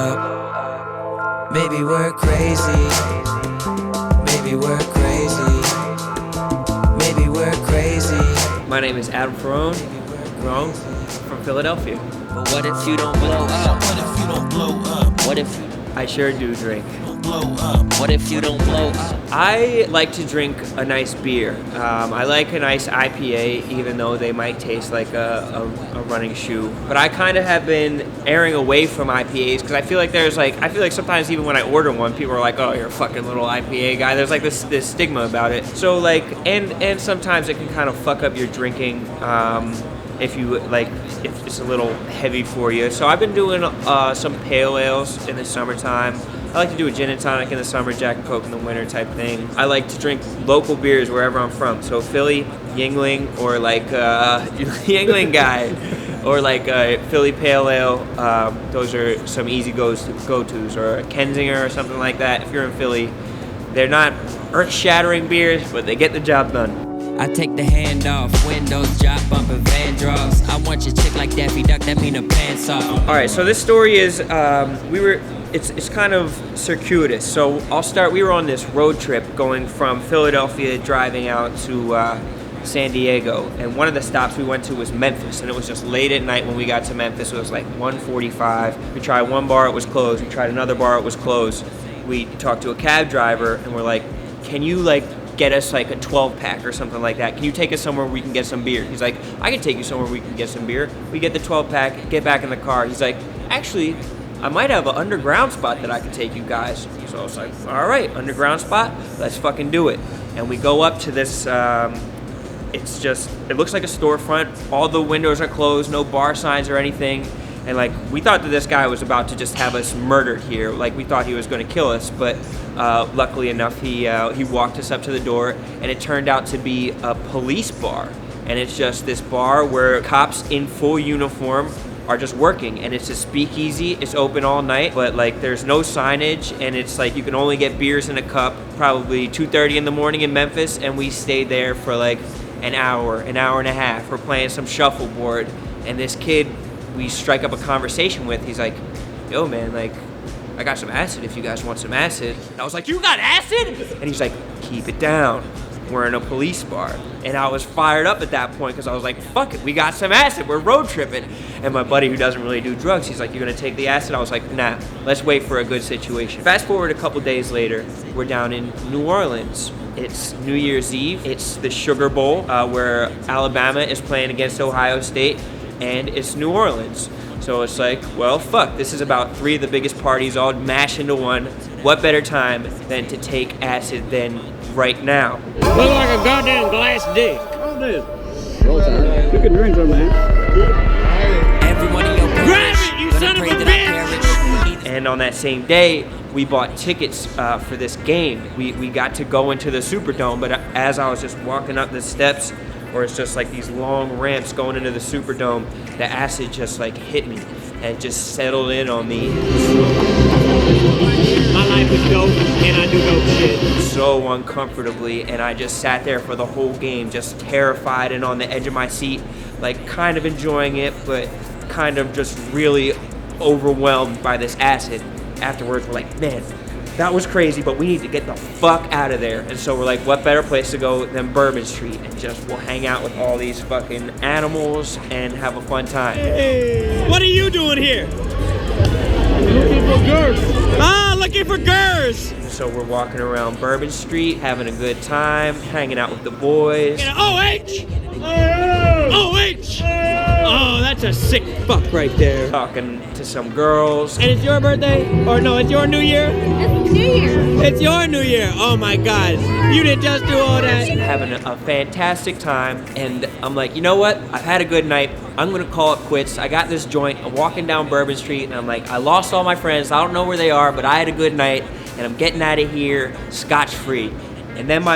up. Maybe we're crazy. Maybe we're crazy. Maybe we're crazy. My name is Adam Rone from Philadelphia. But what if you don't blow up? What if you don't blow up? What if I sure do drink. Blow up. what if you don't blow up? I like to drink a nice beer. I like a nice IPA, even though they might taste like a running shoe. But I kind of have been erring away from IPAs because I feel like I feel like sometimes even when I order one, people are like, "Oh, you're a fucking little IPA guy." There's like this stigma about it. So like, and sometimes it can kind of fuck up your drinking. If it's a little heavy for you. So I've been doing some pale ales in the summertime. I like to do a gin and tonic in the summer, Jack and Coke in the winter type thing. I like to drink local beers wherever I'm from. So Philly, Yingling, or like Yingling guy, or like Philly Pale Ale. Those are some easy go-tos, or a Kensinger or something like that. If you're in Philly, they're not earth-shattering beers, but they get the job done. I take the hand off, windows drop, bumping Van draws. I want your chick like Daffy Duck, that mean her pants off. All right, so this story is it's kind of circuitous. So I'll start. We were on this road trip going from Philadelphia, driving out to San Diego, and one of the stops we went to was Memphis, and it was just late at night when we got to Memphis. It was like 1:45. We tried one bar, it was closed. We tried another bar, it was closed. We talked to a cab driver, and we're like, "Can you get us like a 12-pack or something like that? Can you take us somewhere we can get some beer?" He's like, "I can take you somewhere we can get some beer." We get the 12-pack, get back in the car. He's like, "Actually, I might have an underground spot that I can take you guys." So I was like, "All right, underground spot, let's fucking do it." And we go up to this, it looks like a storefront. All the windows are closed, no bar signs or anything. And like, we thought that this guy was about to just have us murdered here. Like, we thought he was going to kill us, but luckily enough, he walked us up to the door, and it turned out to be a police bar. And it's just this bar where cops in full uniform are just working, and it's a speakeasy. It's open all night, but like, there's no signage, and it's like you can only get beers in a cup. Probably 2:30 in the morning in Memphis, and we stayed there for like an hour and a half. We're playing some shuffleboard, and this kid we strike up a conversation with, he's like, "Yo man, like, I got some acid if you guys want some acid." And I was like, "You got acid?" And he's like, "Keep it down. We're in a police bar." And I was fired up at that point because I was like, "Fuck it, we got some acid. We're road tripping." And my buddy who doesn't really do drugs, he's like, "You're gonna take the acid?" I was like, "Nah, let's wait for a good situation." Fast forward a couple days later, we're down in New Orleans. It's New Year's Eve. It's the Sugar Bowl where Alabama is playing against Ohio State, and it's New Orleans. So it's like, well, fuck, this is about 3 of the biggest parties all mashed into one. What better time than to take acid than right now? Look like a goddamn glass dick. Oh, dude. You can drink some, man. Everyone in your Grab it, you son of a bitch! And on that same day, we bought tickets for this game. We got to go into the Superdome, but as I was just walking up the steps, or it's just like these long ramps going into the Superdome, the acid just like hit me and just settled in on me. My life is dope, and I do dope shit. So uncomfortably, and I just sat there for the whole game, just terrified and on the edge of my seat, like kind of enjoying it, but kind of just really overwhelmed by this acid. Afterwards, we're like, "Man, that was crazy, but we need to get the fuck out of there." And so we're like, what better place to go than Bourbon Street? And just we'll hang out with all these fucking animals and have a fun time. Hey, what are you doing here? Looking for girls. Ah, looking for girls. So we're walking around Bourbon Street, having a good time, hanging out with the boys. OH! OH! Oh, that's a sick fuck right there. Talking to some girls. And it's your birthday? Or no, it's your New Year? It's New Year. It's your New Year. Oh my God. You didn't just do all that. Having a fantastic time, and I'm like, you know what? I've had a good night. I'm gonna call it quits. I got this joint. I'm walking down Bourbon Street, and I'm like, I lost all my friends. I don't know where they are, but I had a good night, and I'm getting out of here scotch-free. And then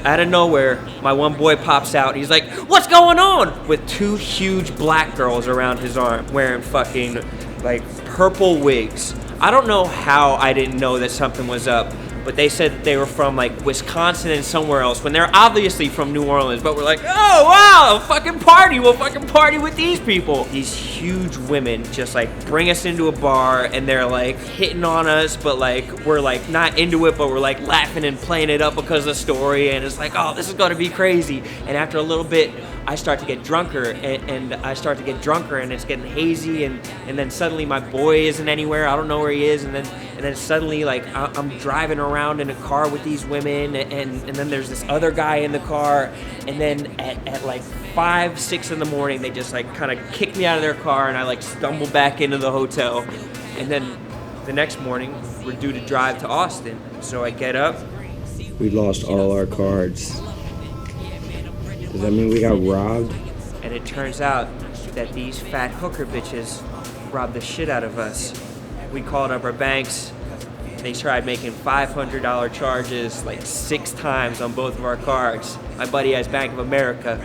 out of nowhere, my one boy pops out. He's like, "What's going on?" With 2 huge black girls around his arm, wearing fucking like purple wigs. I don't know how I didn't know that something was up, but they said that they were from like Wisconsin and somewhere else when they're obviously from New Orleans. But we're like, oh wow, fucking party! We'll fucking party with these people. These huge women just like bring us into a bar and they're like hitting on us, but like we're like not into it, but we're like laughing and playing it up because of the story, and it's like, oh, this is gonna be crazy. And after a little bit, I start to get drunker, and I start to get drunker, and it's getting hazy, and then suddenly my boy isn't anywhere. I don't know where he is, and then suddenly like I'm driving around in a car with these women, and then there's this other guy in the car, and then at like 5, 6 in the morning, they just like kind of kick me out of their car, and I like stumble back into the hotel, and then the next morning we're due to drive to Austin, so I get up. We lost all our cards. Does that mean we got robbed? And it turns out that these fat hooker bitches robbed the shit out of us. We called up our banks. They tried making $500 charges like 6 times on both of our cards. My buddy has Bank of America.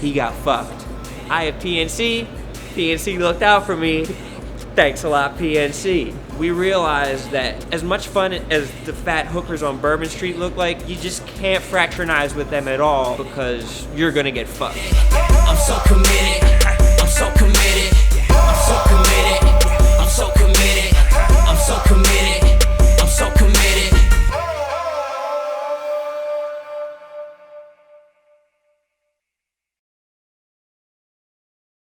He got fucked. I have PNC. PNC looked out for me. Thanks a lot, PNC. We realized that as much fun as the fat hookers on Bourbon Street look like, you just can't fraternize with them at all because you're gonna get fucked. I'm so committed.